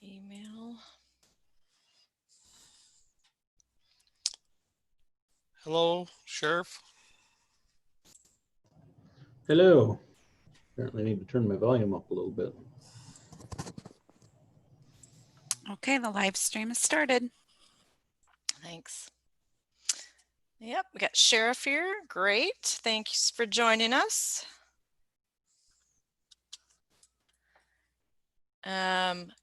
email. Hello, Sheriff. Hello. Apparently I need to turn my volume up a little bit. Okay, the live stream has started. Thanks. Yep, we got Sheriff here. Great. Thanks for joining us.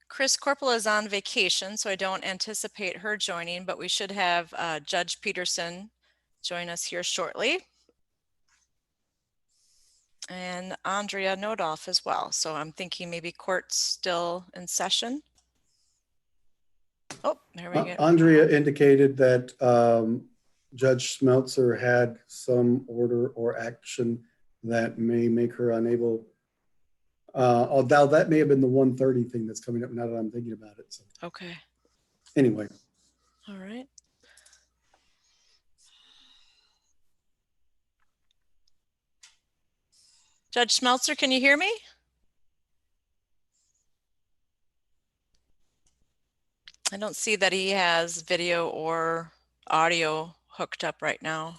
Chris Corpola is on vacation, so I don't anticipate her joining, but we should have Judge Peterson join us here shortly. And Andrea Nodolf as well. So I'm thinking maybe court's still in session. Oh, there we go. Andrea indicated that Judge Smeltzer had some order or action that may make her unable. Although that may have been the 1:30 thing that's coming up now that I'm thinking about it. So. Okay. Anyway. All right. Judge Smeltzer, can you hear me? I don't see that he has video or audio hooked up right now.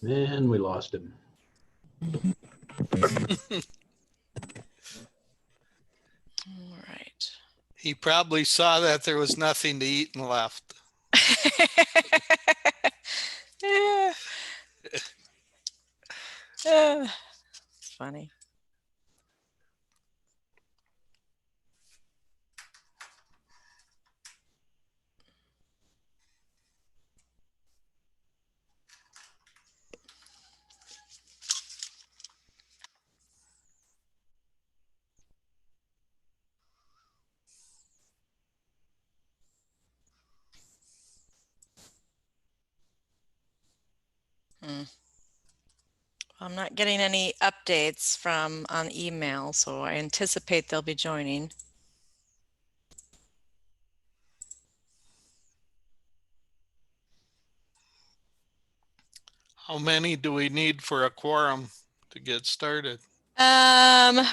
And we lost him. All right. He probably saw that there was nothing to eat and left. Yeah. It's funny. I'm not getting any updates from on email, so I anticipate they'll be joining. How many do we need for a quorum to get started?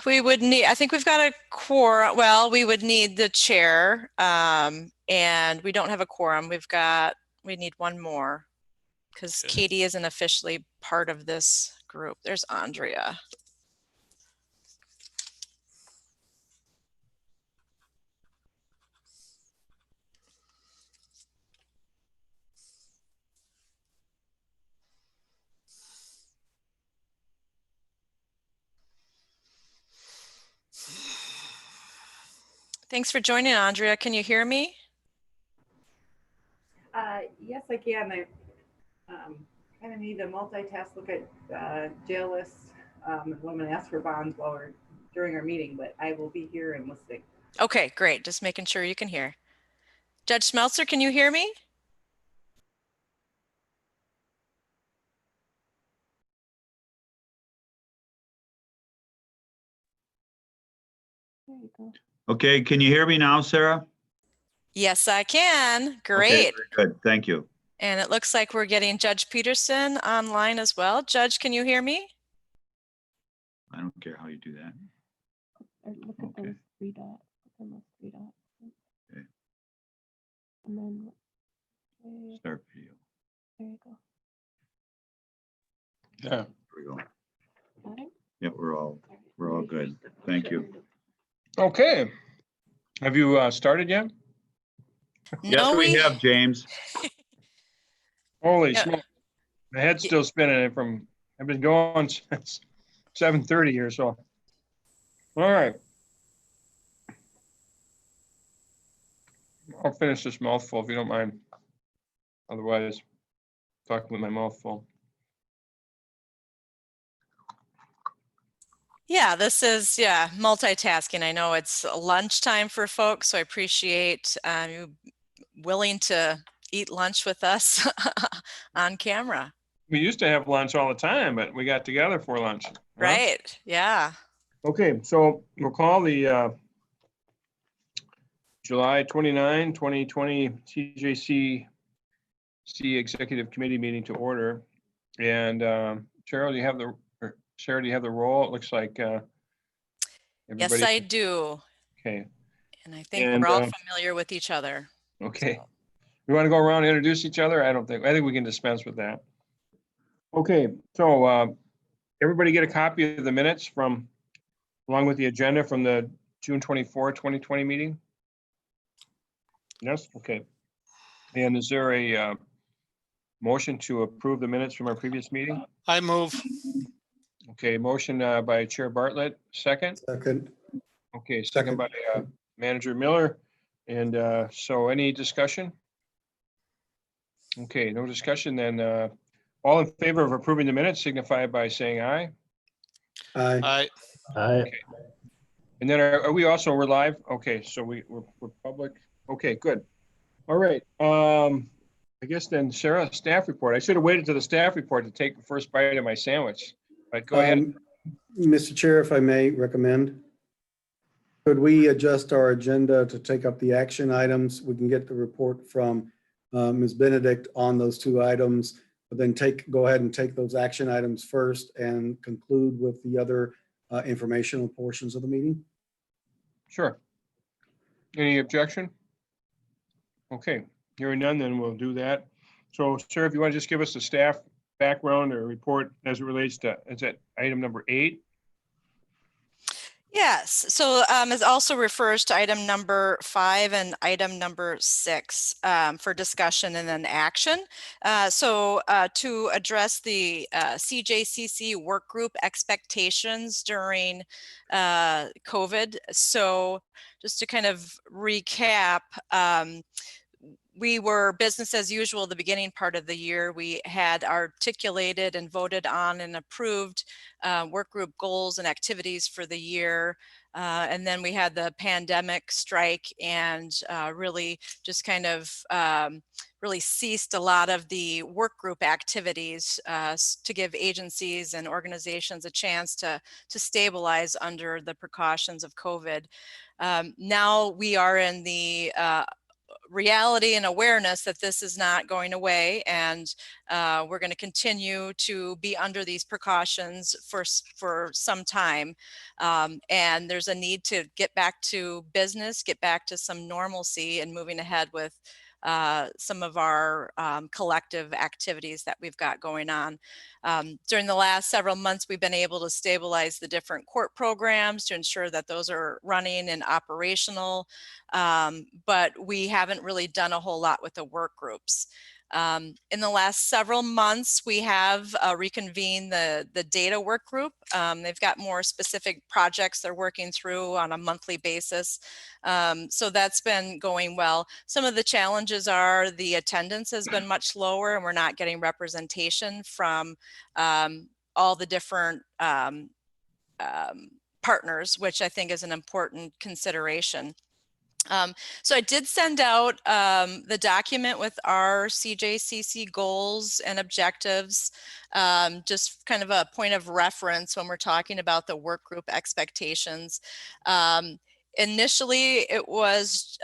We would need, I think we've got a quorum. Well, we would need the chair, and we don't have a quorum. We need one more because Okay. Katie isn't officially part of this group. There's Andrea. Thanks for joining, Andrea. Can you hear me? Yes, I can. I kind of need to multitask, look at jail lists. I'm going to ask for bonds during our meeting, but I will be here and listening. Okay, great. Just making sure you can hear. Judge Smeltzer, can you hear me? There you go. Okay, can you hear me now, Sarah? Yes, I can. Great. Okay, very good. Thank you. And it looks like we're getting Judge Peterson online as well. Judge, can you hear me? I don't care how you do that. Look at those three dots. Look at those three dots. Okay. And then Start video. there you go. Yeah. There we go. Got it? Yeah, we're all good. Thank you. Okay. Have you started yet? Yes, we have, James. Holy Yeah. smoke. My head's still spinning I've been going since 7:30 here, so. All right. I'll finish this mouthful if you don't mind. Otherwise, talking with my mouth full. Yeah, this is, multitasking. I know it's lunchtime for folks, so I appreciate you willing to eat lunch with us on camera. We used to have lunch all the time, but we got together for lunch. Huh? Right. Yeah. Okay, so we'll call the July 29, 2020 CJCC Executive Committee meeting to order. And Cheryl, do you have the, or Sarah, do you have the roll? It looks like Yes, everybody. I do. Okay, And I think And, we're all familiar with each other. okay. So. We want to go around and introduce each other? I think we can dispense with that. Okay, so everybody get a copy of the minutes from, along with the agenda from the June 24, 2020 meeting? Yes, okay. And is there a motion to approve the minutes from our previous meeting? I move. Okay, motion by Chair Bartlett, second. Second. Okay, second by Manager Miller. And so any discussion? Okay, no discussion, then all in favor of approving the minutes signify by saying aye. Aye. I And then are we also, we're live? Okay, so we're public. Okay, good. All right. I guess then Sarah, staff report. I should have waited to the staff report to take the first bite of my sandwich, but go ahead. Mr. Chair, if I may recommend, could we adjust our agenda to take up the action items? We can get the report from Ms. Benedict on those two items, but then go ahead and take those action items first and conclude with the other informational portions of the meeting. Sure. Any objection? Okay, hearing none, then we'll do that. So, sir, if you want to just give us the staff background or report as it relates to, is that item number 8? Yes, so it also refers to item number 5 and item number 6 for discussion and then action. To address the CJCC work group expectations during COVID. So just to kind of recap, we were business as usual the beginning part of the year. We had articulated and voted on and approved work group goals and activities for the year. And then we had the pandemic strike and really just kind of really ceased a lot of the work group activities to give agencies and organizations a chance to stabilize under the precautions of COVID. Now we are in the reality and awareness that this is not going away, and we're going to continue to be under these precautions for some time. And there's a need to get back to business, get back to some normalcy, and moving ahead with some of our collective activities that we've got going on. During the last several months, we've been able to stabilize the different court programs to ensure that those are running and operational, but we haven't really done a whole lot with the work groups. In the last several months, we have reconvened the data work group. They've got more specific projects they're working through on a monthly basis. So that's been going well. Some of the challenges are the attendance has been much lower, and we're not getting representation from all the different partners, which I think is an important consideration. So I did send out the document with our CJCC goals and objectives, just kind of a point of reference when we're talking about the work group expectations. Initially, it was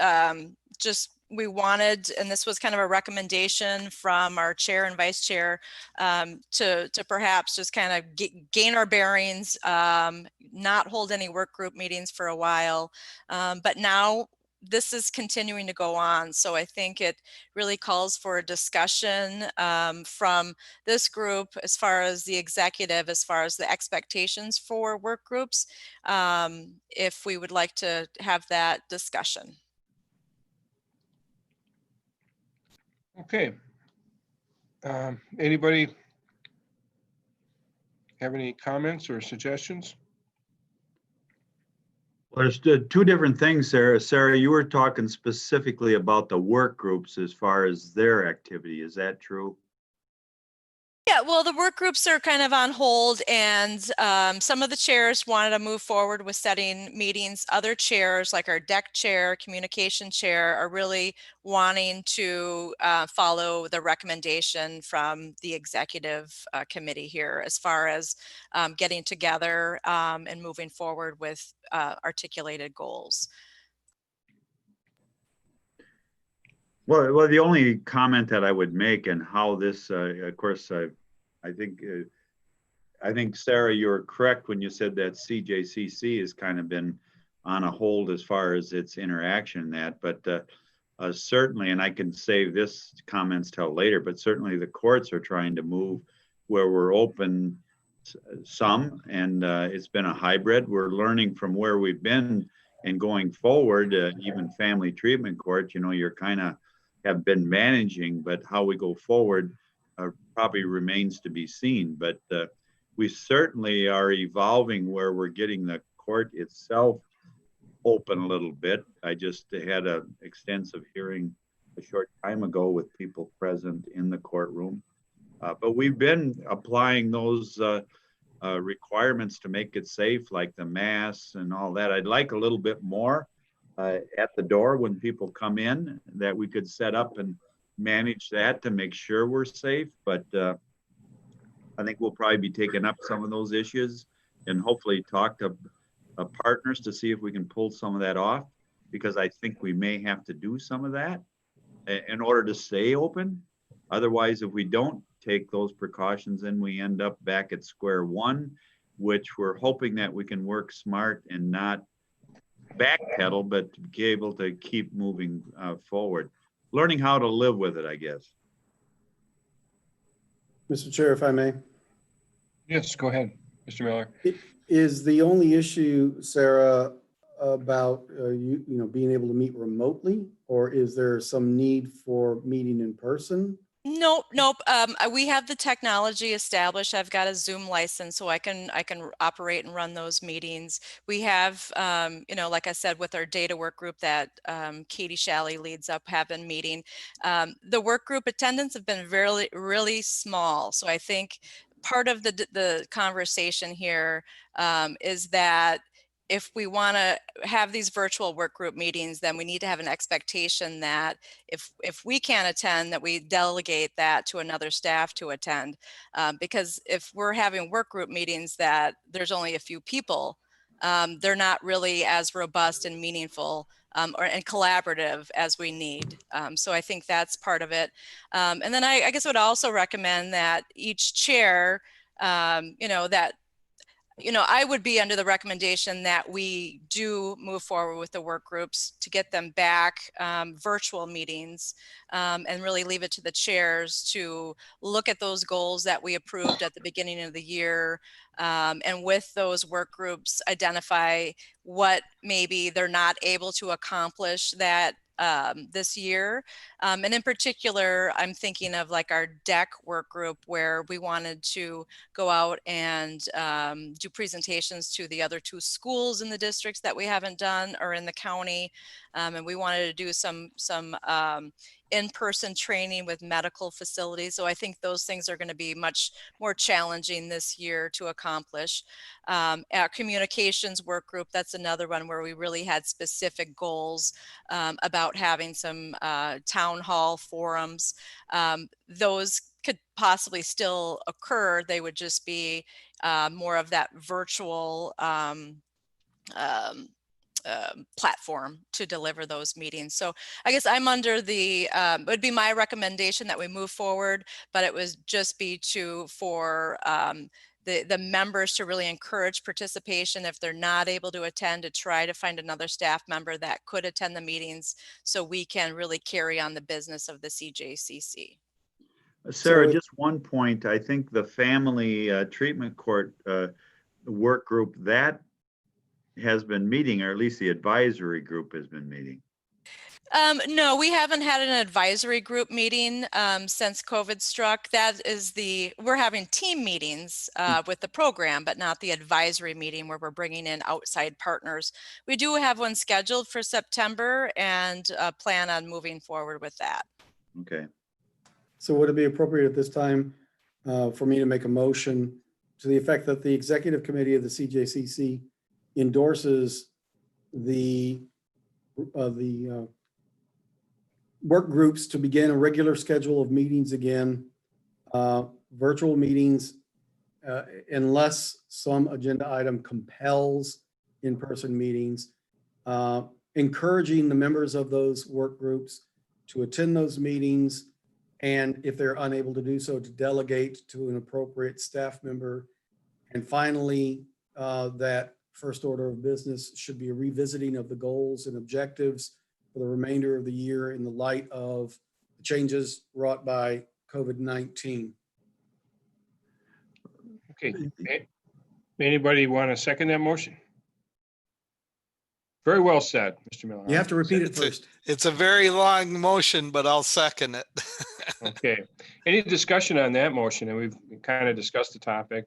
just we wanted, and this was kind of a recommendation from our chair and vice chair, to perhaps just kind of gain our bearings, not hold any work group meetings for a while, but now this is continuing to go on. So I think it really calls for a discussion from this group as far as the executive, as far as the expectations for work groups, if we would like to have that discussion. Okay. Anybody have any comments or suggestions? Well, there's two different things, Sarah. Sarah, you were talking specifically about the work groups as far as their activity. Is that true? Yeah, Yeah, well, the work groups are kind of on hold, and some of the chairs wanted to move forward with setting meetings. Other chairs, like our deck chair, communication chair, are really wanting to follow the recommendation from the executive committee here as far as getting together and moving forward with articulated goals. Well, the only comment that I would make and how this, of course, I think Sarah, you're correct when you said that CJCC has kind of been on a hold as far as its interaction in that, but certainly, and I can save this comments till later, but certainly the courts are trying to move where we're open some, and it's been a hybrid. We're learning from where we've been and going forward, even family treatment court, you're kind of have been managing, but how we go forward probably remains to be seen. But we certainly are evolving where we're getting the court itself open a little bit. I just had an extensive hearing a short time ago with people present in the courtroom. But we've been applying those requirements to make it safe, like the masks and all that. I'd like a little bit more at the door when people come in, that we could set up and manage that to make sure we're safe. But I think we'll probably be taking up some of those issues and hopefully talk to partners to see if we can pull some of that off, because I think we may have to do some of that in order to stay open. Otherwise, if we don't take those precautions, then we end up back at square one, which we're hoping that we can work smart and not backpedal, but be able to keep moving forward. Learning how to live with it, I guess. Mr. Chair, if I may. Yes, go ahead, Mr. Miller. Is the only issue, Sarah, about being able to meet remotely, or is there some need for meeting in person? Nope. We have the technology established. I've got a Zoom license, so I can operate and run those meetings. We have, like I said, with our data work group that Katie Shalley leads up, have been meeting. The work group attendance have been really small. So I think part of the conversation here is that if we want to have these virtual work group meetings, then we need to have an expectation that if we can't attend, that we delegate that to another staff to attend. Because if we're having work group meetings that there's only a few people, they're not really as robust and meaningful and collaborative as we need. So I think that's part of it. And then I guess I would also recommend that each chair, I would be under the recommendation that we do move forward with the work groups to get them back virtual meetings and really leave it to the chairs to look at those goals that we approved at the beginning of the year. And with those work groups, identify what maybe they're not able to accomplish that this year. And in particular, I'm thinking of like our DEC work group, where we wanted to go out and do presentations to the other 2 schools in the districts that we haven't done, or in the county. And we wanted to do some in-person training with medical facilities. So I think those things are going to be much more challenging this year to accomplish. Our communications work group, that's another one where we really had specific goals about having some town hall forums. Those could possibly still occur. They would just be more of that virtual platform to deliver those meetings. So I guess I'm under the, it would be my recommendation that we move forward, but it would just be for the members to really encourage participation. If they're not able to attend, to try to find another staff member that could attend the meetings, so we can really carry on the business of the CJCC. Sarah, So- just one point. I think the family treatment court work group that has been meeting, or at least the advisory group has been meeting. No, we haven't had an advisory group meeting since COVID struck. We're having team meetings with the program, but not the advisory meeting where we're bringing in outside partners. We do have one scheduled for September and plan on moving forward with that. Okay. So would it be appropriate at this time for me to make a motion to the effect that the executive committee of the CJCC endorses the work groups to begin a regular schedule of meetings again, virtual meetings, unless some agenda item compels in-person meetings, encouraging the members of those work groups to attend those meetings, and if they're unable to do so, to delegate to an appropriate staff member. And finally, that first order of business should be a revisiting of the goals and objectives for the remainder of the year in the light of the changes wrought by COVID-19. Okay. Anybody want to second that motion? Very well said, Mr. Miller. You have to repeat it It's first. It's a very long motion, but I'll second it. Okay. Any discussion on that motion? And we've kind of discussed the topic.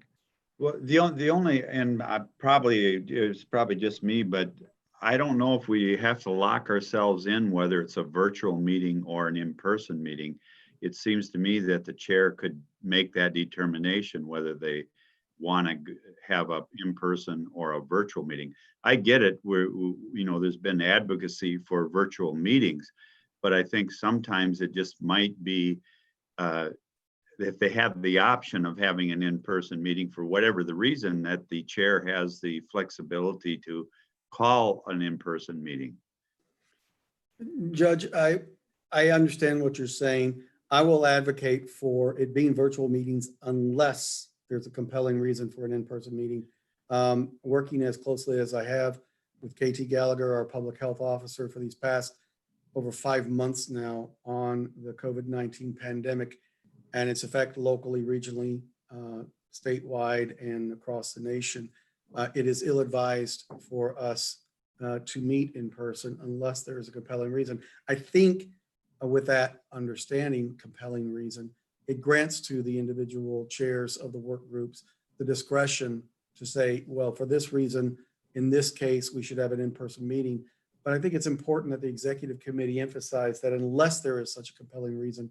Well, the only, and it's probably just me, but I don't know if we have to lock ourselves in whether it's a virtual meeting or an in-person meeting. It seems to me that the chair could make that determination whether they want to have a in-person or a virtual meeting. I get it, where, you know, there's been advocacy for virtual meetings, but I think sometimes it just might be if they have the option of having an in-person meeting for whatever the reason, that the chair has the flexibility to call an in-person meeting. Judge, I understand what you're saying. I will advocate for it being virtual meetings unless there's a compelling reason for an in-person meeting. Working as closely as I have with KT Gallagher, our public health officer, for these past over 5 months now on the COVID-19 pandemic and its effect locally, regionally, statewide, and across the nation, it is ill-advised for us to meet in person unless there is a compelling reason. I think with that understanding, compelling reason, it grants to the individual chairs of the work groups the discretion to say, well, for this reason, in this case, we should have an in-person meeting. But I think it's important that the executive committee emphasize that unless there is such a compelling reason,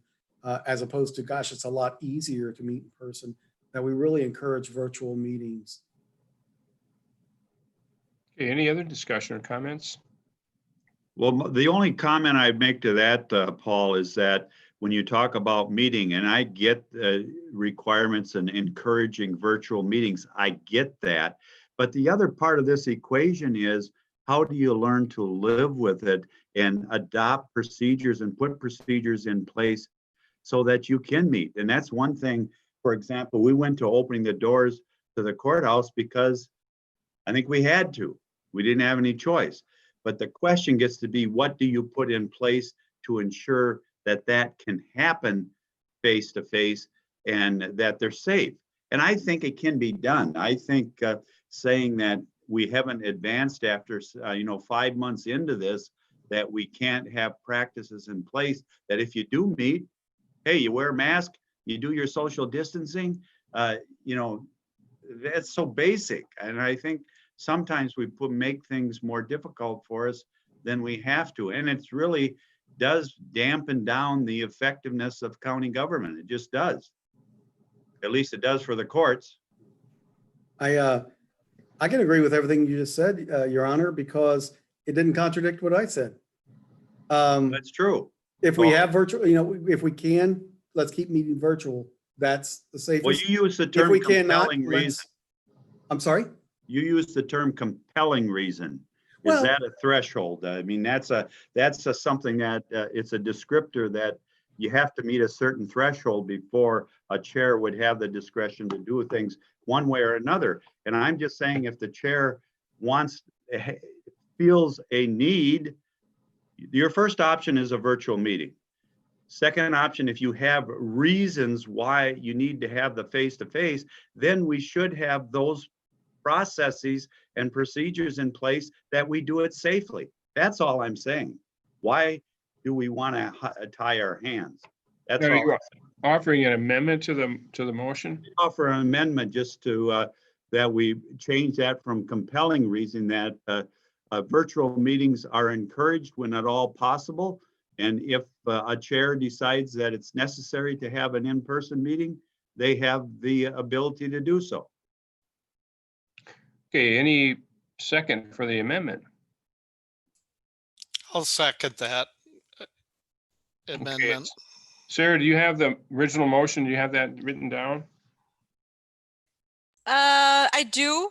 as opposed to, gosh, it's a lot easier to meet in person, that we really encourage virtual meetings. Okay, any other discussion or comments? Well, the only comment I'd make to that, Paul, is that when you talk about meeting, and I get requirements and encouraging virtual meetings, I get that. But the other part of this equation is, how do you learn to live with it and adopt procedures and put procedures in place so that you can meet? And that's one thing. For example, we went to opening the doors to the courthouse because I think we had to. We didn't have any choice. But the question gets to be, what do you put in place to ensure that that can happen face to face and that they're safe? And I think it can be done. I think saying that we haven't advanced after 5 months into this, that we can't have practices in place, that if you do meet, hey, you wear a mask, you do your social distancing, that's so basic. And I think sometimes we make things more difficult for us than we have to. And it's really does dampen down the effectiveness of county government. It just does. At least it does for the courts. I can agree with everything you just said, Your Honor, because it didn't contradict what I said. That's true. If we have virtual, if we can, let's keep meeting virtual. That's the safest. Well, you use the If term we cannot, compelling reason. I'm sorry? You use the term compelling reason. Is Well, that a threshold? I mean, that's something that it's a descriptor that you have to meet a certain threshold before a chair would have the discretion to do things one way or another. And I'm just saying, if the chair feels a need, your first option is a virtual meeting. Second option, if you have reasons why you need to have the face-to-face, then we should have those processes and procedures in place that we do it safely. That's all I'm saying. Why do we want to tie our hands? That's Are all. you offering an amendment to the motion? Offer an amendment just to that we change that from compelling reason, that virtual meetings are encouraged when at all possible. And if a chair decides that it's necessary to have an in-person meeting, they have the ability to do so. Okay, any second for the amendment? I'll second that Okay, amendment. Sarah, do you have the original motion? Do you have that written down? I do,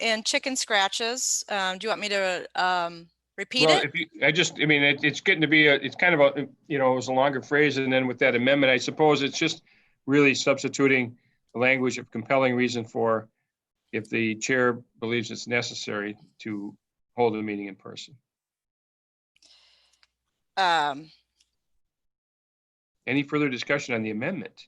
in chicken scratches. Do you want me to, repeat Well, it? if you, I mean, it's getting to be it's kind of a, you know, it was a longer phrase, and then with that amendment, I suppose it's just really substituting the language of compelling reason for if the chair believes it's necessary to hold a meeting in person. Any further discussion on the amendment?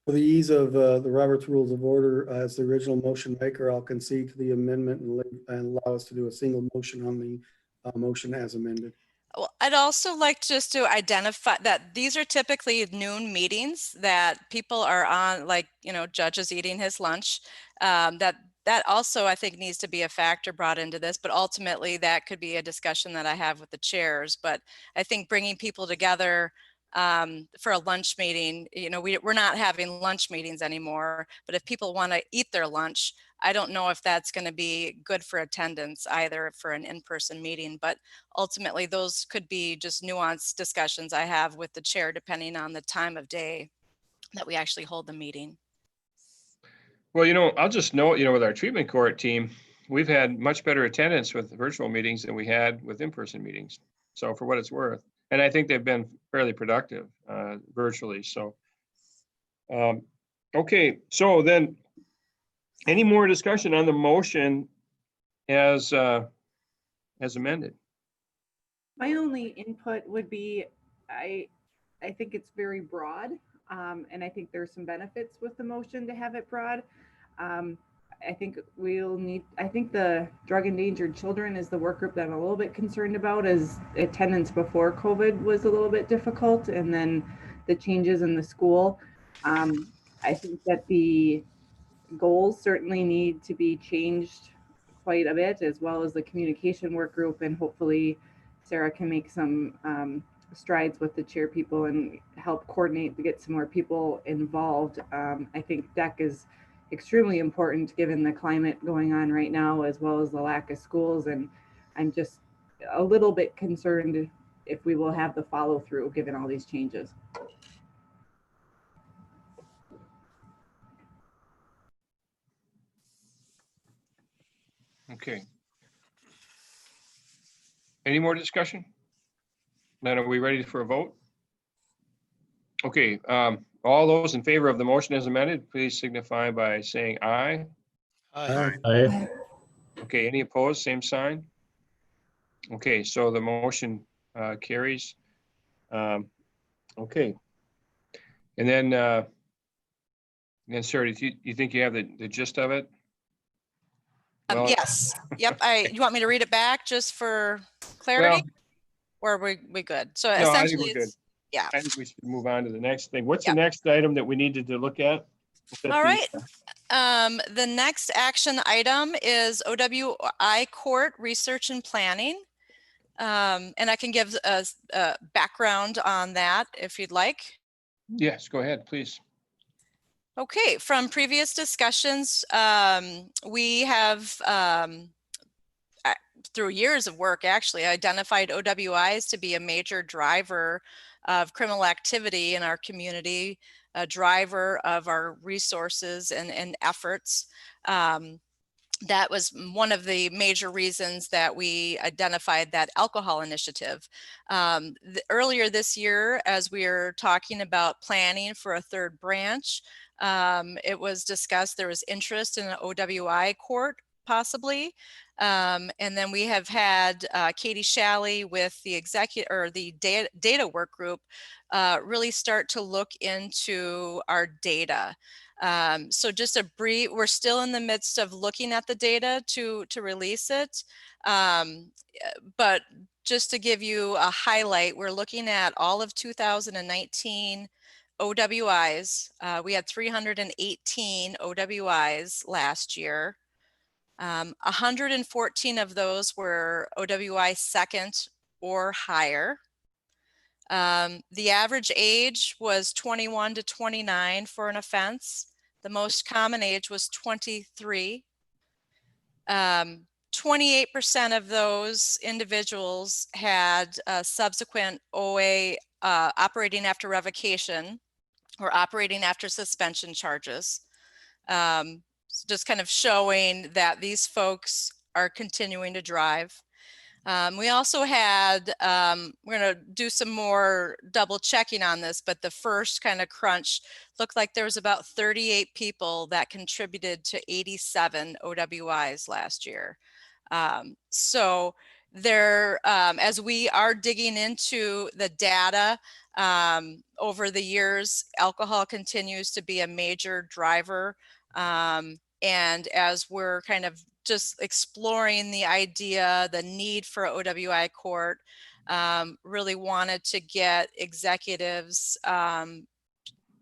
For the ease of the Robert's Rules of Order, as the original motion maker, I'll concede to the amendment and allow us to do a single motion on the motion as amended. Well, I'd also like just to identify that these are typically noon meetings that people are on, like, you know, Judge is eating his lunch. That also, I think, needs to be a factor brought into this, but ultimately that could be a discussion that I have with the chairs. But I think bringing people together for a lunch meeting, you know, we're not having lunch meetings anymore, but if people want to eat their lunch, I don't know if that's going to be good for attendance either for an in-person meeting, but ultimately those could be just nuanced discussions I have with the chair depending on the time of day that we actually hold the meeting. Well, you know, I'll just note, you know, with our treatment court team, we've had much better attendance with virtual meetings than we had with in-person meetings. So for what it's worth, and I think they've been fairly productive virtually. So, okay, so then any more discussion on the motion as amended? My only input would be, I think it's very broad, and I think there's some benefits with the motion to have it broad. I think I think the drug endangered children is the work group that I'm a little bit concerned about, as attendance before COVID was a little bit difficult, and then the changes in the school. I think that the goals certainly need to be changed quite a bit, as well as the communication work group, and hopefully Sarah can make some strides with the chair people and help coordinate to get some more people involved. I think DEC is extremely important given the climate going on right now, as well as the lack of schools. And I'm just a little bit concerned if we will have the follow through given all these changes. Okay. Any more discussion? Then are we ready for a vote? Okay, all those in favor of the motion as amended, please signify by saying aye. Aye. Okay, any opposed, same sign? Okay, so the motion carries. Okay. And then Sarah, do you think you have the gist of it? Well, Yes. Yep. You want me to read it back just for well, clarity? Or are we good? So no, I think essentially we're good. it's, yeah. I think we should move on to the next thing. What's the Yep. next item that we needed to look at? All right. The next action item is OWI Court Research and Planning. And I can give a background on that if you'd like. Yes, go ahead, please. Okay, from previous discussions, we have, through years of work, actually identified OWIs to be a major driver of criminal activity in our community, a driver of our resources and efforts. That was one of the major reasons that we identified that alcohol initiative. Earlier this year, as we were talking about planning for a third branch, it was discussed there was interest in an OWI court possibly. And then we have had Katie Shalley with the executive or the data work group really start to look into our data. So just a brief, we're still in the midst of looking at the data to release it. But just to give you a highlight, we're looking at all of 2019 OWIs. We had 318 OWIs last year. 114 of those were OWI second or higher. The average age was 21 to 29 for an offense. The most common age was 23. 28% of those individuals had subsequent OA operating after revocation or operating after suspension charges. Just kind of showing that these folks are continuing to drive. We also had, we're going to do some more double checking on this, but the first kind of crunch looked like there was about 38 people that contributed to 87 OWIs last year. So there, as we are digging into the data over the years, alcohol continues to be a major driver. And as we're kind of just exploring the idea, the need for OWI court, really wanted to get executives,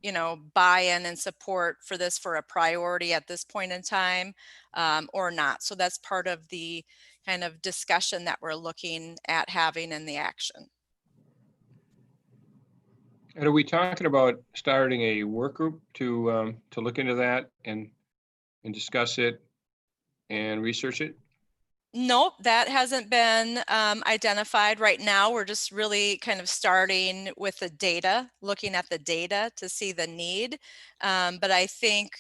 you know, buy-in and support for this for a priority at this point in time, or not. So that's part of the kind of discussion that we're looking at having in the action. And are we talking about starting a work group to look into that and discuss it and research it? Nope, that hasn't been identified right now. We're just really kind of starting with the data, looking at the data to see the need. But I think,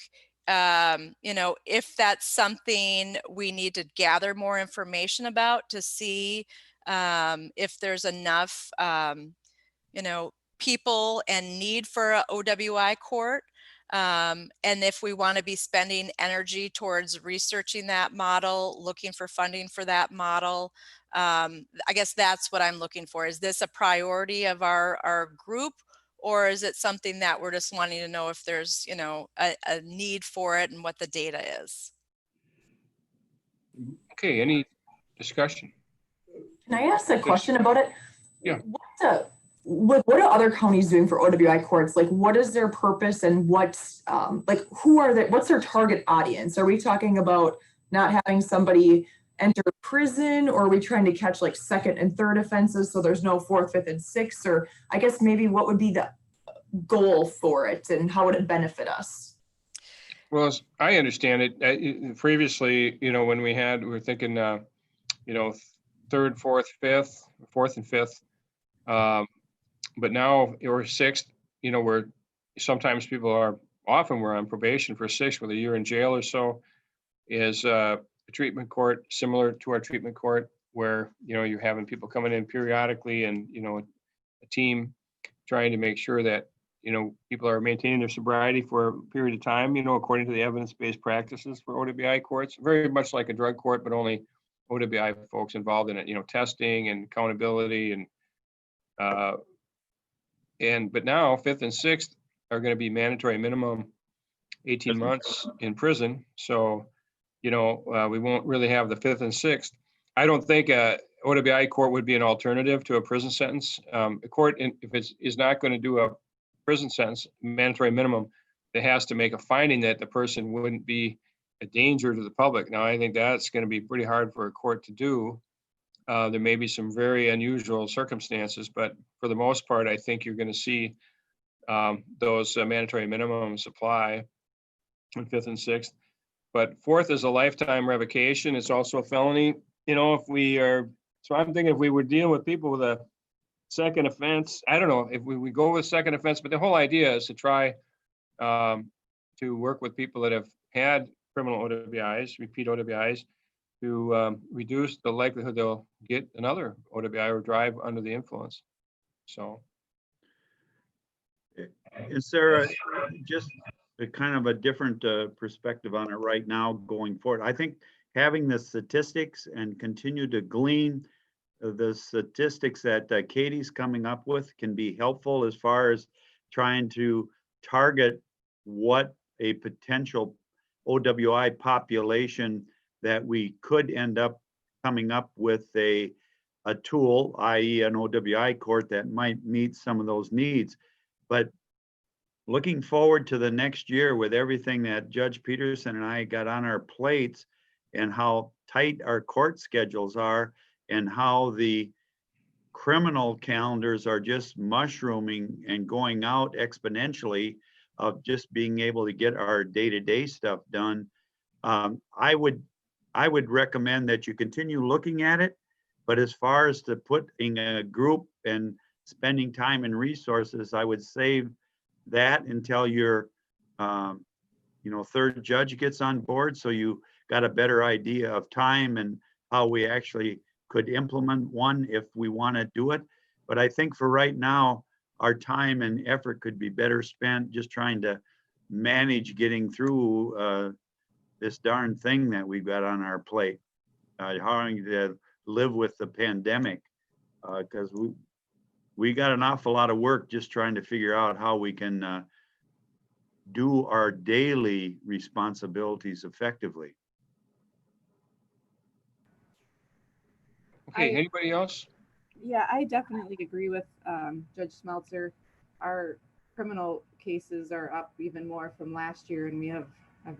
you know, if that's something we need to gather more information about to see if there's enough, you know, people and need for a OWI court. And if we want to be spending energy towards researching that model, looking for funding for that model, I guess that's what I'm looking for. Is this a priority of our group, or is it something that we're just wanting to know if there's, you know, a need for it and what the data is? Okay, any discussion? Can I ask a question about it? Yeah. What are other counties doing for OWI courts? Like, what is their purpose and what's, like, who are they, what's their target audience? Are we talking about not having somebody enter prison, or are we trying to catch like second and third offenses so there's no fourth, fifth, and sixth? Or I guess maybe what would be the goal for it and how would it benefit us? Well, as I understand it, previously, you know, when we were thinking, you know, third, fourth, fifth, fourth and fifth. But now we're sixth, you know, where sometimes people often we're on probation for sixth with a year in jail or so, is a treatment court similar to our treatment court, where, you know, you're having people coming in periodically and, you know, a team trying to make sure that, you know, people are maintaining their sobriety for a period of time, you know, according to the evidence-based practices for OWI courts, very much like a drug court, but only OWI folks involved in it, you know, testing and accountability but now fifth and sixth are going to be mandatory minimum 18 months in prison. So, you know, we won't really have the fifth and sixth. I don't think a OWI court would be an alternative to a prison sentence. A court, if it is not going to do a prison sentence, mandatory minimum, it has to make a finding that the person wouldn't be a danger to the public. Now, I think that's going to be pretty hard for a court to do. There may be some very unusual circumstances, but for the most part, I think you're going to see those mandatory minimums apply in fifth and sixth. But fourth is a lifetime revocation. It's also a felony. You know, so I'm thinking if we were dealing with people with a second offense, I don't know if we go with second offense, but the whole idea is to try to work with people that have had criminal OWIs, repeat OWIs, to reduce the likelihood they'll get another OWI or drive under the influence. So. And Sarah, just a kind of a different perspective on it right now going forward. I think having the statistics and continue to glean the statistics that Katie's coming up with can be helpful as far as trying to target what a potential OWI population that we could end up coming up with a tool, i.e. an OWI court that might meet some of those needs. But looking forward to the next year with everything that Judge Peterson and I got on our plates and how tight our court schedules are and how the criminal calendars are just mushrooming and going out exponentially of just being able to get our day-to-day stuff done. I would recommend that you continue looking at it, but as far as to putting a group and spending time and resources, I would save that until your third judge gets on board, so you got a better idea of time and how we actually could implement one if we want to do it. But I think for right now, our time and effort could be better spent just trying to manage getting through this darn thing that we've got on our plate, having to live with the pandemic, because we got an awful lot of work just trying to figure out how we can do our daily responsibilities effectively. Okay, I- anybody else? Yeah, I definitely agree with Judge Smeltzer. Our criminal cases are up even more from last year, and we have a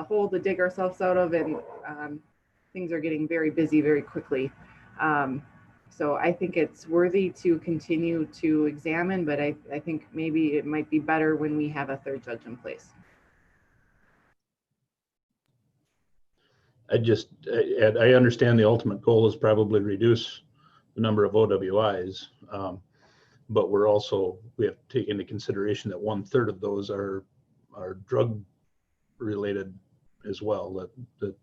hole to dig ourselves out of, and things are getting very busy very quickly. So I think it's worthy to continue to examine, but I think maybe it might be better when we have a third judge in place. I understand the ultimate goal is probably reduce the number of OWIs, but we have to take into consideration that 1/3 of those are drug related as well. That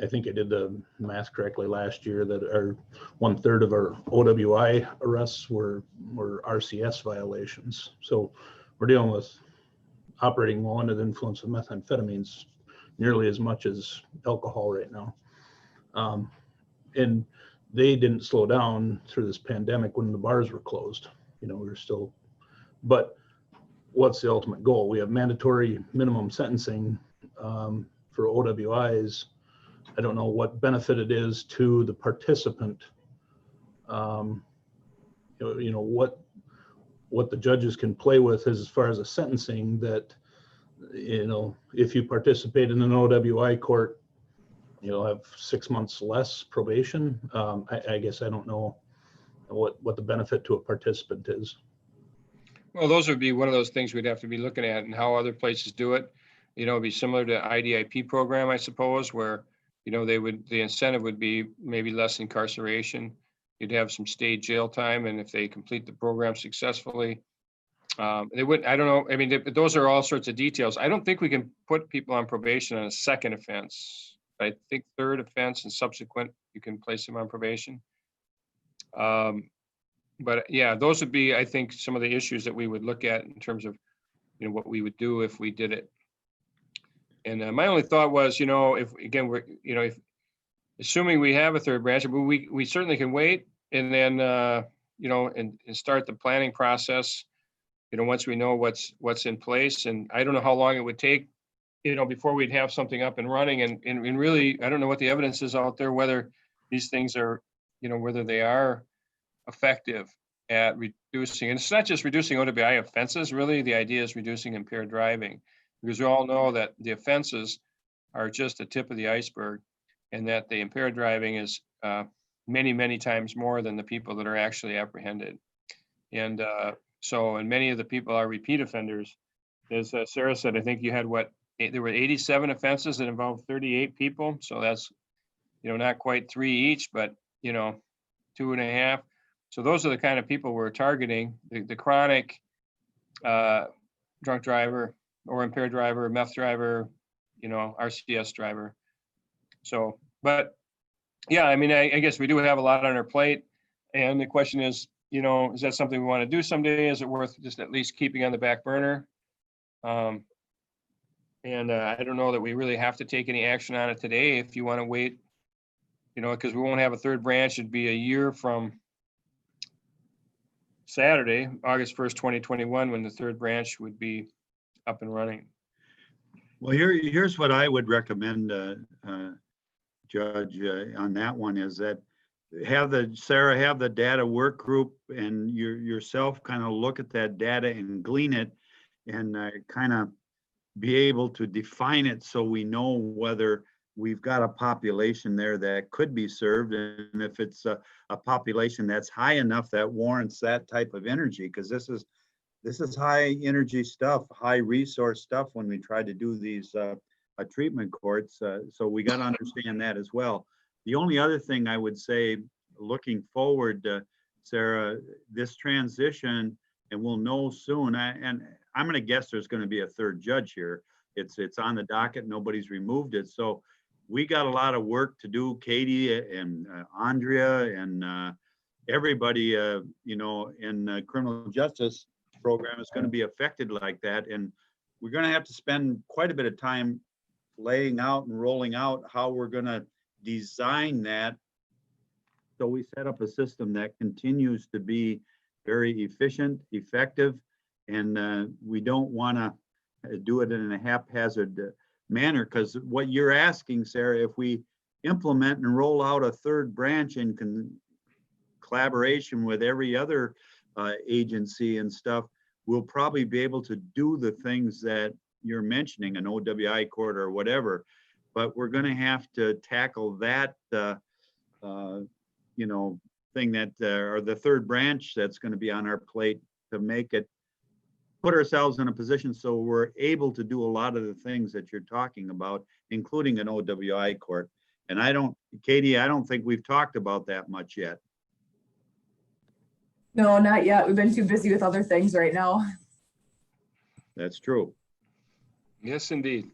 I think I did the math correctly last year, that 1/3 of our OWI arrests were RCS violations. So we're dealing with operating while under the influence of methamphetamines nearly as much as alcohol right now. And they didn't slow down through this pandemic when the bars were closed. We were still, but what's the ultimate goal? We have mandatory minimum sentencing for OWIs. I don't know what benefit it is to the participant. What the judges can play with as far as a sentencing, that if you participate in an OWI court, you'll have 6 months less probation. I guess I don't know what the benefit to a participant is. Well, those would be one of those things we'd have to be looking at, and how other places do it. It'd be similar to IDIP program, I suppose, where, the incentive would be maybe less incarceration. You'd have some state jail time, and if they complete the program successfully, they would, I don't know. I mean, those are all sorts of details. I don't think we can put people on probation on a second offense. I think third offense and subsequent, you can place them on probation. But yeah, those would be, I think, some of the issues that we would look at in terms of, what we would do if we did it. And my only thought was, if again, if assuming we have a third branch, but we certainly can wait and then, and start the planning process, once we know what's in place. And I don't know how long it would take, before we'd have something up and running. And really, I don't know what the evidence is out there, whether these things are, whether they are effective at reducing, and it's not just reducing OWI offenses, really, the idea is reducing impaired driving, because we all know that the offenses are just the tip of the iceberg, and that the impaired driving is many, many times more than the people that are actually apprehended. And and many of the people are repeat offenders. As Sarah said, I think you had there were 87 offenses that involved 38 people. So that's, not quite 3 each, but, 2.5. So those are the kind of people we're targeting, the chronic drunk driver or impaired driver, meth driver, RCS driver. So, but yeah, I mean, I guess we do have a lot on our plate. And the question is, is that something we want to do someday? Is it worth just at least keeping on the back burner? And I don't know that we really have to take any action on it today. If you want to wait, because we won't have a third branch. It'd be a year from Saturday, August 1st, 2021, when the third branch would be up and running. Well, here's what I would recommend, Judge, on that one, is that Sarah have the data work group, and yourself kind of look at that data and glean it, and kind of be able to define it so we know whether we've got a population there that could be served. And if it's a population that's high enough that warrants that type of energy, because this is high energy stuff, high resource stuff when we try to do these treatment courts. So we got to understand that as well. The only other thing I would say, looking forward, Sarah, this transition, and we'll know soon, and I'm going to guess there's going to be a third judge here. It's on the docket. Nobody's removed it. So we got a lot of work to do. Katie and Andrea and everybody, you know, in the criminal justice program is going to be affected like that. And we're going to have to spend quite a bit of time laying out and rolling out how we're going to design that. So we set up a system that continues to be very efficient, effective, and we don't want to do it in a haphazard manner, because what you're asking, Sarah, if we implement and roll out a third branch in collaboration with every other agency and stuff, we'll probably be able to do the things that you're mentioning, an OWI court or whatever, but we're going to have to tackle that, you know, thing that, or the third branch that's going to be on our plate to make it, put ourselves in a position so we're able to do a lot of the things that you're talking about, including an OWI court. And Katie, I don't think we've talked about that much yet. No, not yet. We've been too busy with other things right now. That's true. Yes, indeed.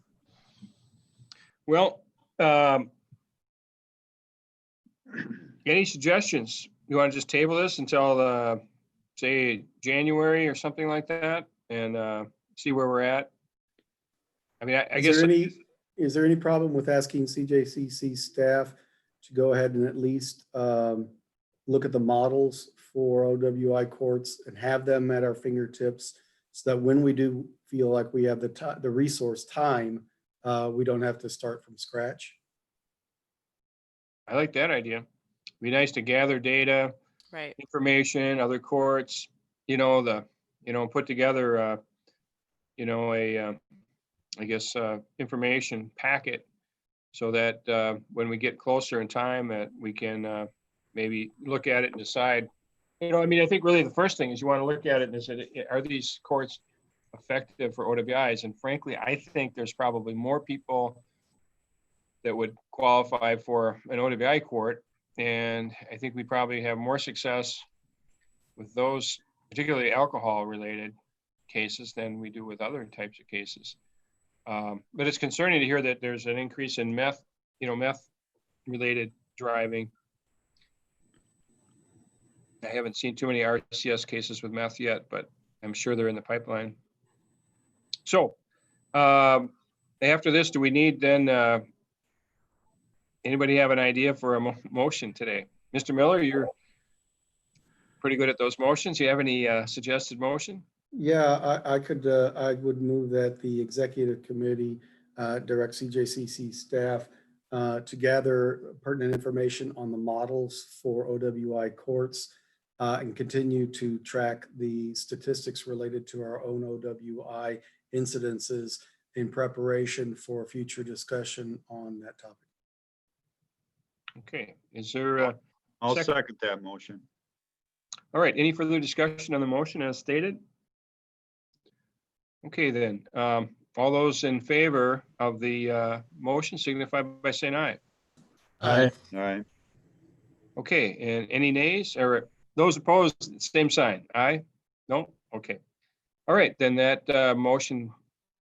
Well, any suggestions? You want to just table this until say January or something like that, and see where we're at? I mean, I guess. Is there any problem with asking CJCC staff to go ahead and at least look at the models for OWI courts and have them at our fingertips, so that when we do feel like we have the resource time, we don't have to start from scratch? I like that idea. It'd be nice to gather data, Right. information, other courts, you know, put together, you know, I guess, information packet, so that when we get closer in time, that we can maybe look at it and decide. You know, I mean, I think really the first thing is you want to look at it and say, are these courts effective for OWIs? And frankly, I think there's probably more people that would qualify for an OWI court. And I think we probably have more success with those, particularly alcohol related cases, than we do with other types of cases. But it's concerning to hear that there's an increase in meth related driving. I haven't seen too many RCS cases with meth yet, but I'm sure they're in the pipeline. So after this, do we need then, anybody have an idea for a motion today? Mr. Miller, you're pretty good at those motions. You have any suggested motion? Yeah, I would move that the executive committee direct CJCC staff to gather pertinent information on the models for OWI courts and continue to track the statistics related to our own OWI incidences in preparation for future discussion on that topic. Okay, is there I'll second that motion. All right, any further discussion on the motion as stated? Okay, then, all those in favor of the motion signify by saying aye. Aye. All right. Okay, and any nays, or those opposed, same sign? Aye? No? Okay. All right, then that motion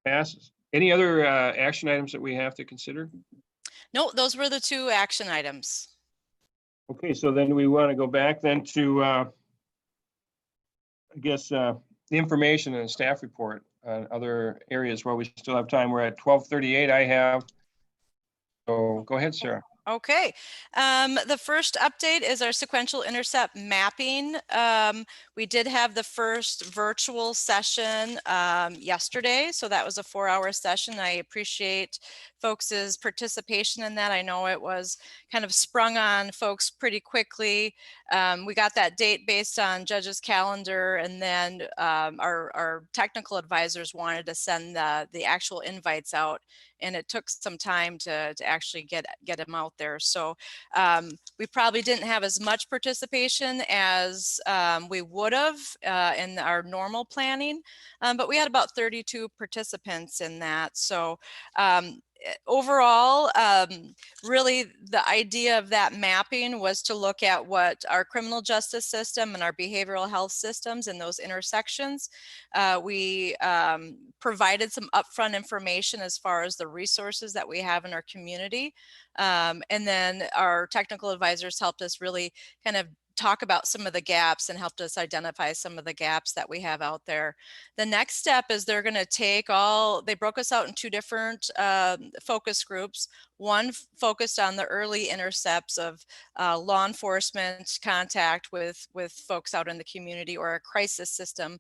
passes. Any other action items that we have to consider? No, those were the two action items. Okay, so then we want to go back then to, I guess, the information and staff report on other areas where we still have time. We're at 12:38 I have. So go ahead, Sarah. Okay, the first update is our sequential intercept mapping. We did have the first virtual session yesterday, so that was a 4-hour session. I appreciate folks' participation in that. I know it was kind of sprung on folks pretty quickly. We got that date based on Judge's calendar, and then our technical advisors wanted to send the actual invites out, and it took some time to actually get them out there. So we probably didn't have as much participation as we would have in our normal planning, but we had about 32 participants in that. So overall, really the idea of that mapping was to look at what our criminal justice system and our behavioral health systems and those intersections. We provided some upfront information as far as the resources that we have in our community. And then our technical advisors helped us really kind of talk about some of the gaps and helped us identify some of the gaps that we have out there. The next step is they're going to take they broke us out in two different focus groups. One focused on the early intercepts of law enforcement contact with folks out in the community, or a crisis system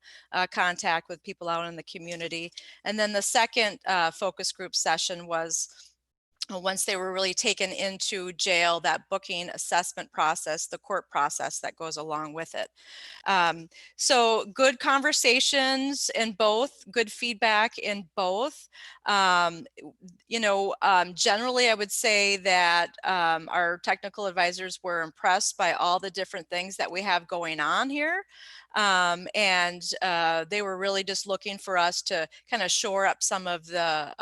contact with people out in the community. And then the second focus group session was once they were really taken into jail, that booking assessment process, the court process that goes along with it. So good conversations in both, good feedback in both. Generally, I would say that our technical advisors were impressed by all the different things that we have going on here. And they were really just looking for us to kind of shore up some of the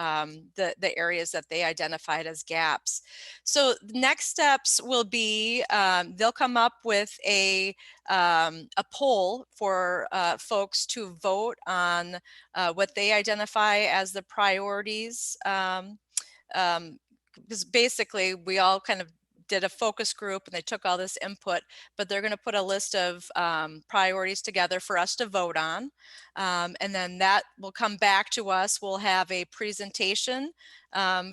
areas that they identified as gaps. So the next steps will be they'll come up with a poll for folks to vote on what they identify as the priorities. Because basically we all kind of did a focus group and they took all this input, but they're going to put a list of priorities together for us to vote on. And then that will come back to us. We'll have a presentation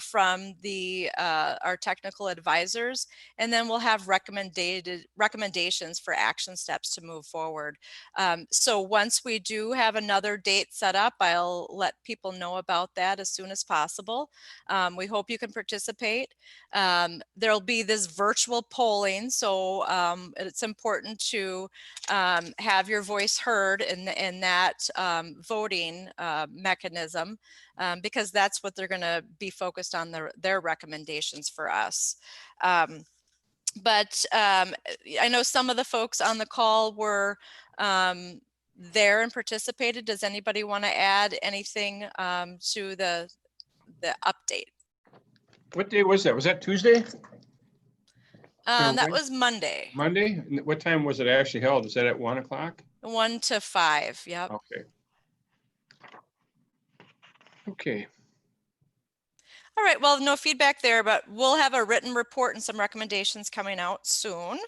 from our technical advisors, and then we'll have recommendations for action steps to move forward. So once we do have another date set up, I'll let people know about that as soon as possible. We hope you can participate. There'll be this virtual polling, so it's important to have your voice heard in that voting mechanism, because that's what they're going to be focused on, their recommendations for us. But I know some of the folks on the call were there and participated. Does anybody want to add anything to the update? What day was that? Was that Tuesday? That was Monday. Monday? And what time was it actually held? Is that at 1 o'clock? 1 to 5. Yep. Okay. Okay. All right. Well, no feedback there, but we'll have a written report and some recommendations coming out soon.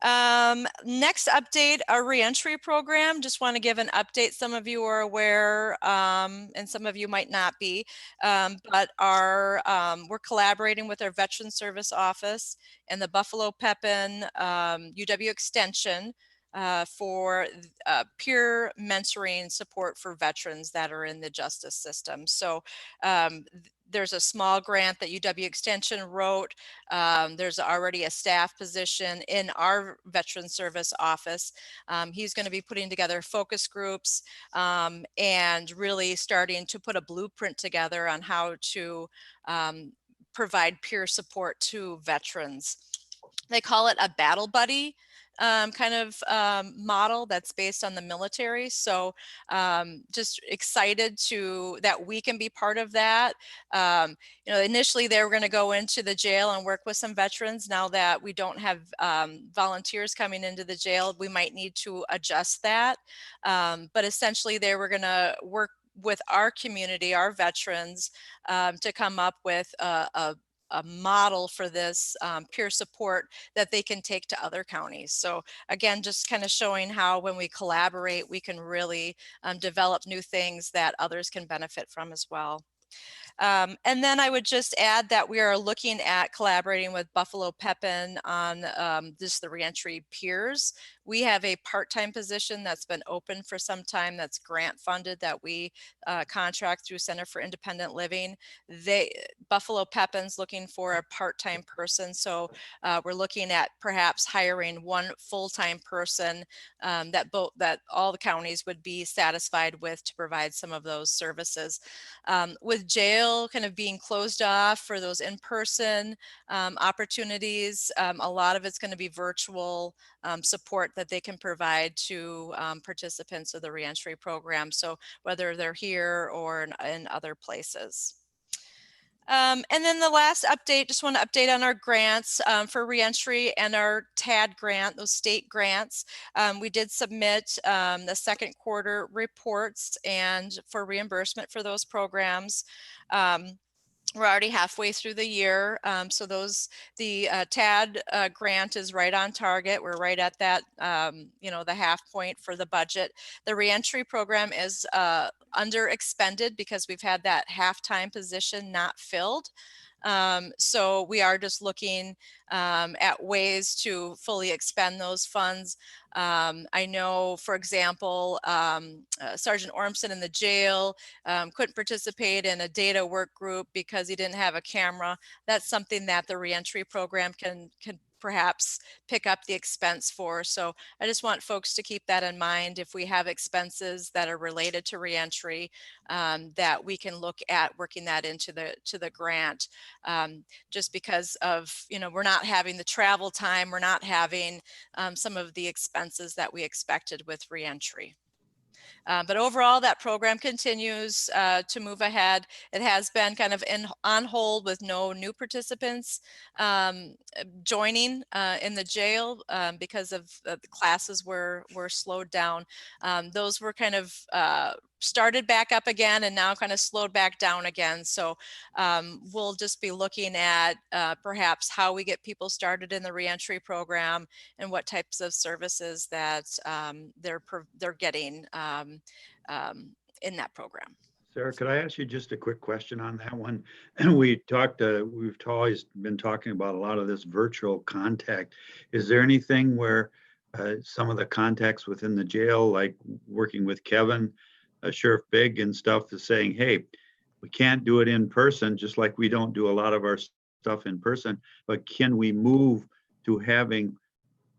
Next update, our reentry program. Just want to give an update. Some of you are aware, and some of you might not be, but we're collaborating with our Veteran Service Office and the Buffalo Pepin UW Extension for peer mentoring support for veterans that are in the justice system. So there's a small grant that UW Extension wrote. There's already a staff position in our Veteran Service Office. He's going to be putting together focus groups and really starting to put a blueprint together on how to provide peer support to veterans. They call it a battle buddy kind of model that's based on the military. So just excited that we can be part of that. Initially they were going to go into the jail and work with some veterans. Now that we don't have volunteers coming into the jail, we might need to adjust that. But essentially they were going to work with our community, our veterans, to come up with a model for this peer support that they can take to other counties. So again, just kind of showing how when we collaborate, we can really develop new things that others can benefit from as well. And then I would just add that we are looking at collaborating with Buffalo Pepin on just the reentry peers. We have a part-time position that's been open for some time that's grant funded that we contract through Center for Independent Living. Buffalo Pepin's looking for a part-time person. So we're looking at perhaps hiring one full-time person that all the counties would be satisfied with to provide some of those services. With jail kind of being closed off for those in-person opportunities, a lot of it's going to be virtual support that they can provide to participants of the reentry program. So whether they're here or in other places. And then the last update, just want to update on our grants for reentry and our TAD grant, those state grants. We did submit the second quarter reports and for reimbursement for those programs. We're already halfway through the year. So the TAD grant is right on target. We're right at that, the half point for the budget. The reentry program is under expended because we've had that half-time position not filled. So we are just looking at ways to fully expend those funds. I know, for example, Sergeant Ormson in the jail couldn't participate in a data work group because he didn't have a camera. That's something that the reentry program can perhaps pick up the expense for. So I just want folks to keep that in mind. If we have expenses that are related to reentry, that we can look at working that into the grant. Just because of, we're not having the travel time, we're not having some of the expenses that we expected with reentry. But overall, that program continues to move ahead. It has been kind of on hold with no new participants joining in the jail because of the classes were slowed down. Those were kind of started back up again and now kind of slowed back down again. So we'll just be looking at perhaps how we get people started in the reentry program and what types of services that they're getting in that program. Sarah, could I ask you just a quick question on that one? We've always been talking about a lot of this virtual contact. Is there anything where some of the contacts within the jail, like working with Kevin, Sheriff Big and stuff, is saying, hey, we can't do it in person, just like we don't do a lot of our stuff in person, but can we move to having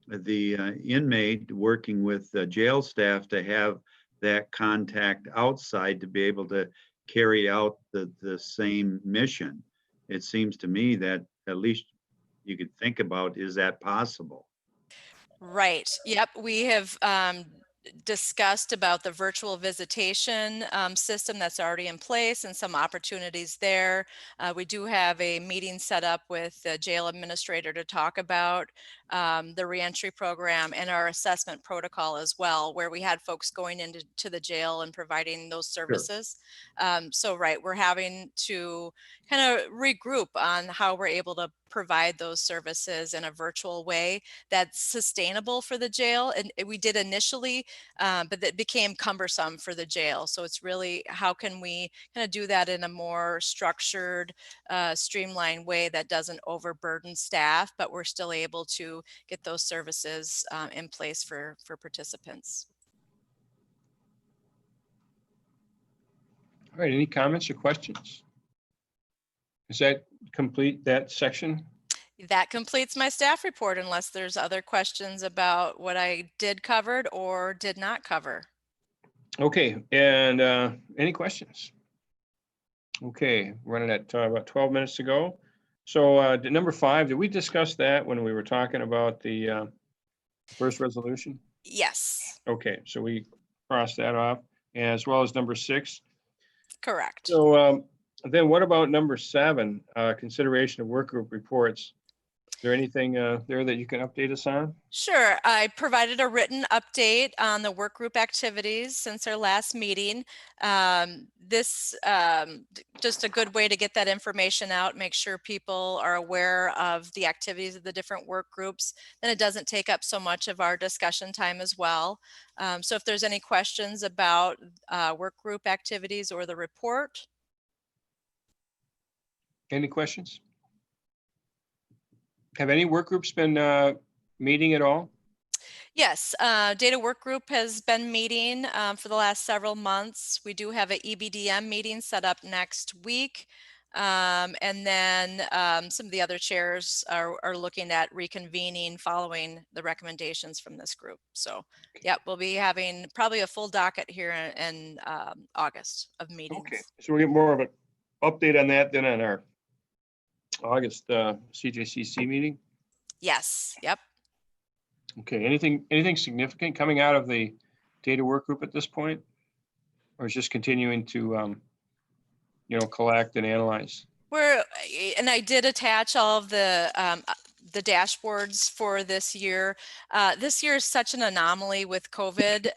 the inmate working with the jail staff to have that contact outside to be able to carry out the same mission? It seems to me that at least you could think about, is that possible? Right. Yep. We have discussed about the virtual visitation system that's already in place and some opportunities there. We do have a meeting set up with the jail administrator to talk about the reentry program and our assessment protocol as well, where we had folks going into the jail and providing those services. So right, we're having to kind of regroup on how we're able to provide those services in a virtual way that's sustainable for the jail. And we did initially, but that became cumbersome for the jail. So it's really, how can we kind of do that in a more structured, streamlined way that doesn't overburden staff, but we're still able to get those services in place for participants. All right, any comments or questions? Does that complete that section? That completes my staff report, unless there's other questions about what I did covered or did not cover. Okay, and any questions? Okay, running at about 12 minutes to go. So number 5, did we discuss that when we were talking about the first resolution? Yes. Okay, so we crossed that off, as well as number 6. Correct. So then what about number 7, consideration of work group reports? Is there anything there that you can update us on? Sure. I provided a written update on the work group activities since our last meeting. This just a good way to get that information out, make sure people are aware of the activities of the different work groups. Then it doesn't take up so much of our discussion time as well. So if there's any questions about work group activities or the report. Any questions? Have any work groups been meeting at all? Yes, Data Work Group has been meeting for the last several months. We do have an EBDM meeting set up next week. And then some of the other chairs are looking at reconvening following the recommendations from this group. So yeah, we'll be having probably a full docket here in August of meetings. Okay, so we'll get more of an update on that then on our August CJCC meeting. Yes, yep. Okay, anything significant coming out of the data work group at this point? Or is just continuing to, collect and analyze? And I did attach all of the dashboards for this year. This year is such an anomaly with COVID.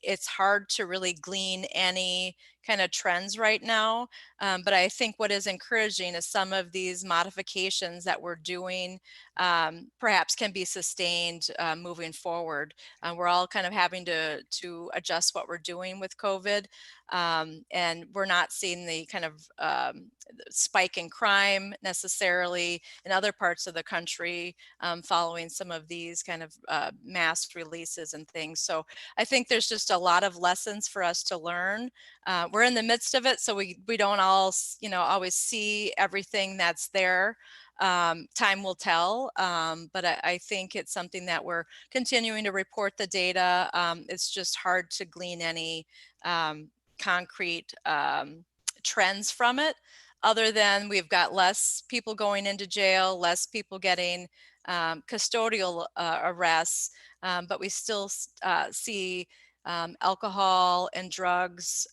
It's hard to really glean any kind of trends right now. But I think what is encouraging is some of these modifications that we're doing perhaps can be sustained moving forward. We're all kind of having to adjust what we're doing with COVID. And we're not seeing the kind of spike in crime necessarily in other parts of the country following some of these kind of mass releases and things. So I think there's just a lot of lessons for us to learn. We're in the midst of it, so we don't all, always see everything that's there. Time will tell, but I think it's something that we're continuing to report the data. It's just hard to glean any concrete trends from it, other than we've got less people going into jail, less people getting custodial arrests, but we still see alcohol and drugs,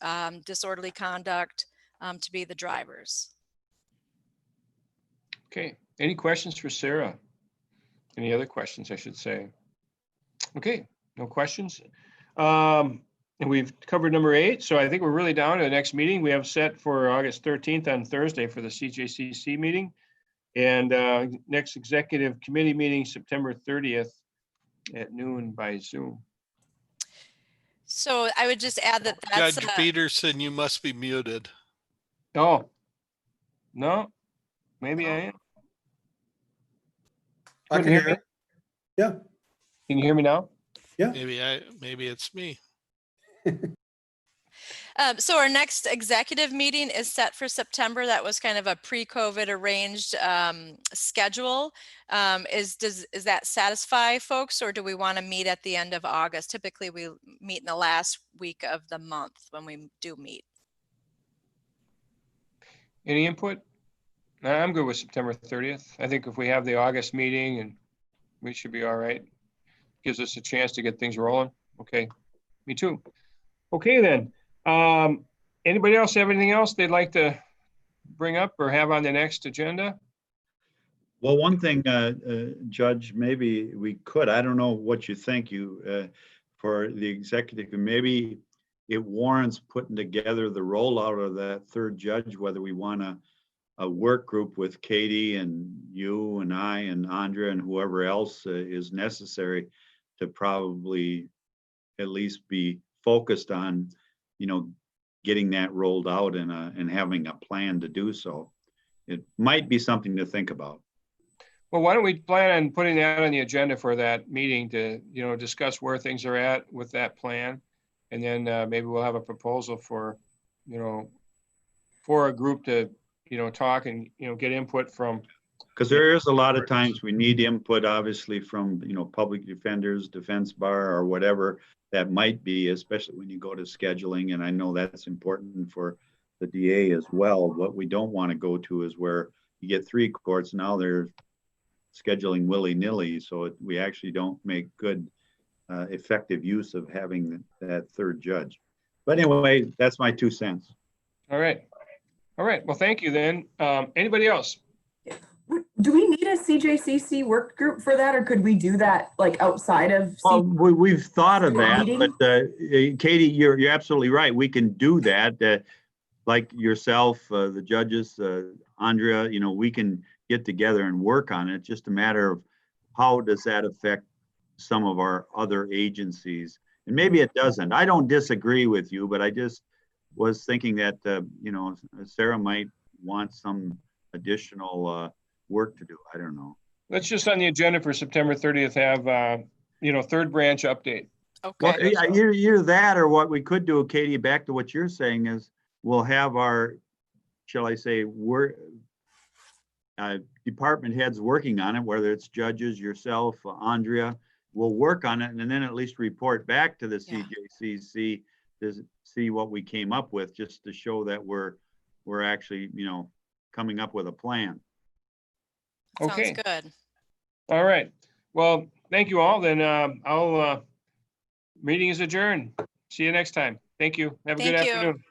disorderly conduct to be the drivers. Okay, any questions for Sarah? Any other questions, I should say? Okay, no questions. And we've covered number 8, so I think we're really down to the next meeting. We have set for August 13th on Thursday for the CJCC meeting. And next executive committee meeting, September 30th at noon by Zoom. So I would just add that that's Judge Peterson, you must be muted. Oh, no, maybe I am. I can Couldn't hear it. Yeah, Can you hear me now? Maybe it's me. So our next executive meeting is set for September. That was kind of a pre-COVID arranged schedule. Does that satisfy folks, or do we want to meet at the end of August? Typically, we meet in the last week of the month when we do meet. Any input? I'm good with September 30th. I think if we have the August meeting, and we should be all right. Gives us a chance to get things rolling. Okay, me too. Okay then. Anybody else have anything else they'd like to bring up or have on the next agenda? Well, one thing, Judge, maybe we could, I don't know what you think, for the executive, maybe it warrants putting together the rollout of that third judge, whether we want a work group with Katie and you and I and Andrea and whoever else is necessary to probably at least be focused on, getting that rolled out and having a plan to do so. It might be something to think about. Well, why don't we plan on putting that on the agenda for that meeting to, discuss where things are at with that plan. And then maybe we'll have a proposal for, for a group to, talk and, get input from. Because there is a lot of times we need input, obviously, from, public defenders, defense bar, or whatever that might be, especially when you go to scheduling. And I know that's important for the DA as well. What we don't want to go to is where you get 3 courts, now they're scheduling willy-nilly. So we actually don't make good, effective use of having that third judge. But anyway, that's my 2 cents. All right. All right. Well, thank you then. Anybody else? Do we need a CJCC work group for that, or could we do that like outside of? Well, we've thought of that, meeting? but Katie, you're absolutely right. We can do that. Like yourself, the judges, Andrea, we can get together and work on it. It's just a matter of how does that affect some of our other agencies, and maybe it doesn't. I don't disagree with you, but I just was thinking that Sarah might want some additional work to do. I don't know. Let's just on the agenda for September 30th have, third branch update. Well, Okay, yeah, either that or what we could do, Katie, back to what you're saying is we'll have our, shall I say, department heads working on it, whether it's judges, yourself, Andrea, will work on it and then at least report back to the Yeah. CJCC to see what we came up with, just to show that we're actually, coming up with a plan. sounds Okay. good. All right. Well, thank you all. Then meeting is adjourned. See you next time. Thank you. Have a good Thank you. afternoon.